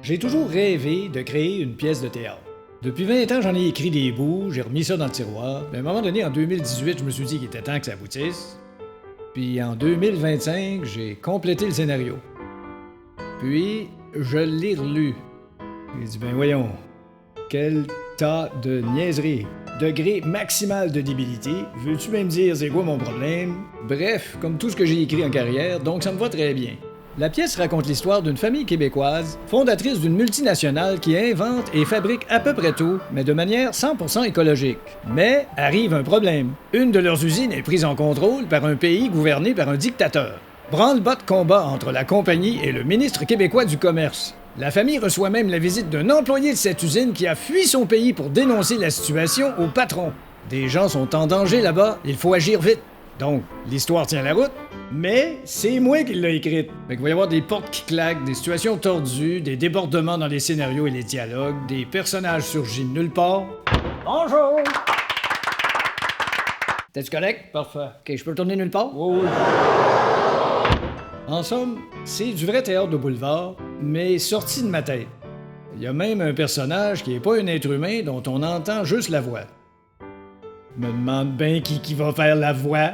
J'ai toujours rêvé de créer une pièce de théâtre. Depuis 20 ans, j'en ai écrit des bouts, j'ai remis ça dans le tiroir. Mais à un moment donné, en 2018, je me suis dit qu'il était temps que ça aboutisse. Puis en 2025, j'ai complété le scénario. Puis, je l'ai relu. J'ai dit, ben voyons, quel tas de niaiseries. Degré maximal de débilité. Veux-tu même dire c'est quoi mon problème? Bref, comme tout ce que j'ai écrit en carrière, donc ça me va très bien. La pièce raconte l'histoire d'une famille québécoise, fondatrice d'une multinationale qui invente et fabrique à peu près tout, mais de manière 100% écologique. Mais arrive un problème. Une de leurs usines est prise en contrôle par un pays gouverné par un dictateur. Branle-bas de combat entre la compagnie et le ministre québécois du Commerce. La famille reçoit même la visite d'un employé de cette usine qui a fui son pays pour dénoncer la situation au patron. Des gens sont en danger là-bas, il faut agir vite. Donc, l'histoire tient la route, mais c'est moi qui l'ai écrite. Fait qu'il va y avoir des portes qui claquent, des situations tordues, des débordements dans les scénarios et les dialogues, des personnages surgis de nulle part. Bonjour! T'es-tu correct? Parfait. Ok, je peux retourner nulle part? Oui. En somme, c'est du vrai théâtre de boulevard, mais sorti de ma tête. Il y a même un personnage qui est pas un être humain dont on entend juste la voix. Je me demande bien qui va faire la voix.